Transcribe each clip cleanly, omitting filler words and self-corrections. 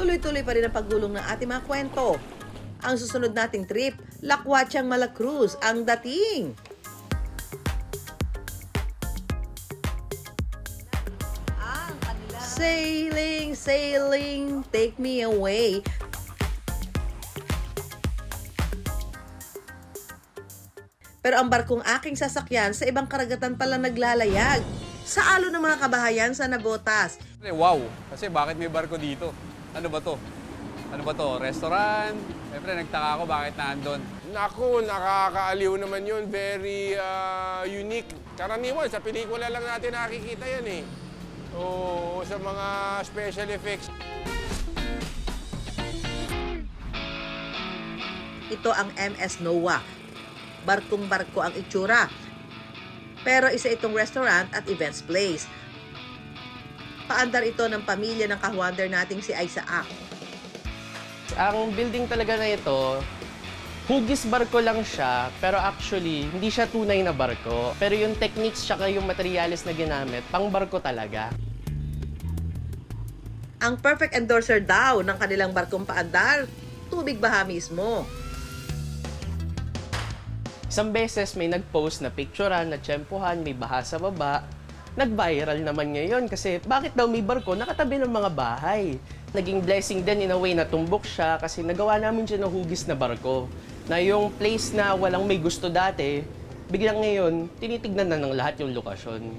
tuloy-tuloy pa rin ang paggulong ng ating mga kwento. Ang susunod nating trip, Lakwachang Malacruz ang dating. Sailing, sailing, take me away. Pero ang barkong aking sasakyan sa ibang karagatan pala naglalayag. Sa alo ng mga kabahayan sa Navotas. Wow! Kasi bakit may barko dito? Ano ba to? Ano ba to? Restaurant? Siyempre, nagtaka ako bakit naandun. Naku, nakakaaliw naman yun. Very unique. Karaniwan, sa pelikula lang natin nakikita yan eh. O sa mga special effects. Ito ang MS Noah. Barkong-barko ang itsura. Pero isa itong restaurant at events place. Paandar ito ng pamilya ng ka-wonder nating si Isaac. Ang building talaga na ito, hugis barko lang siya, pero actually, hindi siya tunay na barko. Pero yung techniques tsaka yung materials na ginamit, pang barko talaga. Ang perfect endorser daw ng kanilang barkong paandar, tubig baha mismo. Isang beses may nag-post na picturean, na tsempuhan, may baha sa baba. Nag-viral naman ngayon kasi bakit daw may barko nakatabi ng mga bahay? Naging blessing din in a way na tumbok siya kasi nagawa namin siya ng hugis na barko. Na yung place na walang may gusto dati, biglang ngayon, tinitignan na ng lahat yung lokasyon.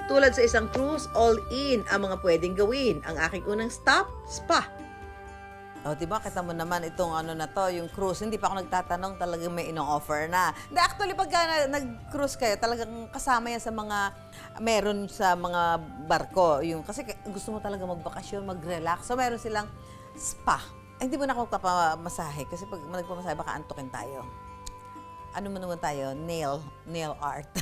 Tulad sa isang cruise, all in ang mga pwedeng gawin. Ang aking unang stop, spa. O, diba, kita mo naman itong ano na to, yung cruise. Hindi pa ako nagtatanong, talagang may ino-offer na. Hindi, actually, pagka nag-cruise kayo, talagang kasama yan sa mga, meron sa mga barko. Yung, kasi gusto mo talaga magbakasyon, mag-relax. So, meron silang spa. Ay, hindi mo na ako magpapamasahe. Kasi pag nagpamasahe, baka antukin tayo. Ano mo naman tayo? Nail art.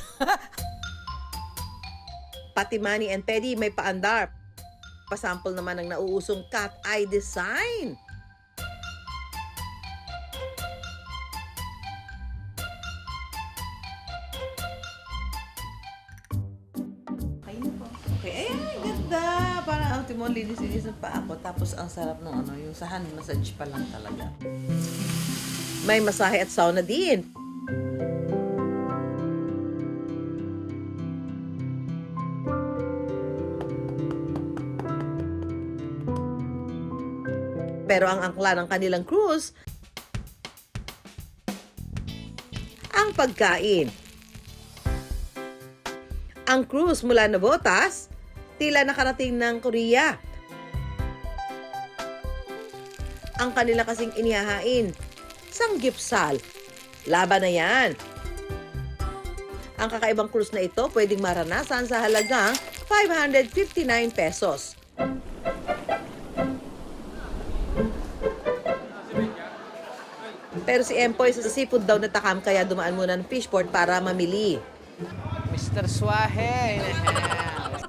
Pati Manny and Teddy may paandar. Pasample naman ng nauusong cat eye design. Okay, ay, ganda. Parang ang timon, linis-linis pa ako. Tapos ang sarap ng ano, yung sa hand massage pa lang talaga. May masahe at sauna din. Pero ang angkla ng kanilang cruise, ang pagkain. Ang cruise mula Navotas, tila nakarating ng Korea. Ang kanila kasing inihahain, samgyupsal. Laban na yan. Ang kakaibang cruise na ito pwedeng maranasan sa halagang 559 pesos. Pero si Empoy sa seafood daw natakam kaya dumaan muna ng fishport para mamili. Mr. Suahe in the house.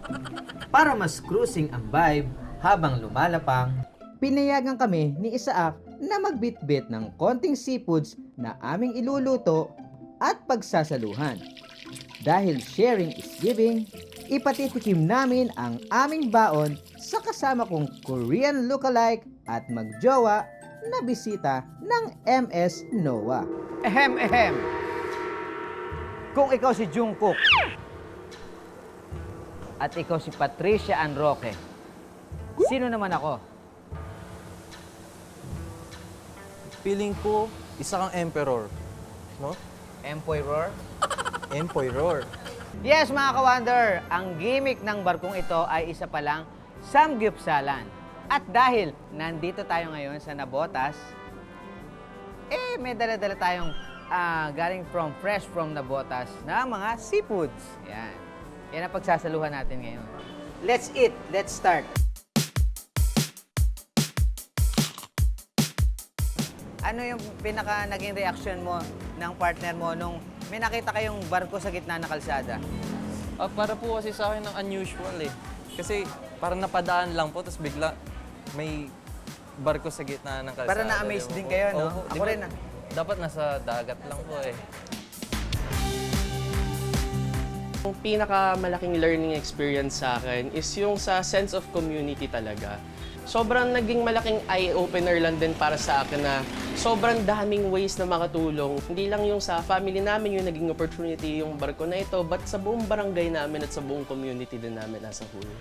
Para mas cruising ang vibe habang lumalapang, pinayagan kami ni Isaac na magbitbit ng konting seafoods na aming iluluto at pagsasaluhan. Dahil sharing is giving, ipatitikim namin ang aming baon sa kasama kong Korean lookalike at magjowa na bisita ng MS Noah. Ehem, ehem. Kung ikaw si Jungkook at ikaw si Patricia Ann Roque, sino naman ako? Feeling ko, isa kang emperor. No? Emperor? Emperor. Yes, mga ka-wonder, ang gimmick ng barkong ito ay isa palang samgyupsalan. At dahil nandito tayo ngayon sa Navotas, may dala-dala tayong galing fresh from Navotas na mga seafoods. Yan. Yan ang pagsasaluhan natin ngayon. Let's eat. Let's start. Ano yung pinaka naging reaction mo ng partner mo nung may nakita kayong barko sa gitna ng kalsada? Para po kasi sa akin ng unusual eh. Kasi parang napadaan lang po, tapos bigla may barko sa gitna ng kalsada. Para na-amaze din kayo, no? Opo. Ako rin, ah. Dapat nasa dagat lang po eh. Ang pinakamalaking learning experience sa akin is yung sa sense of community talaga. Sobrang naging malaking eye-opener lang din para sa akin na sobrang daming ways na makatulong. Hindi lang yung sa family namin yung naging opportunity yung barko na ito, but sa buong barangay namin at sa buong community din namin as a whole.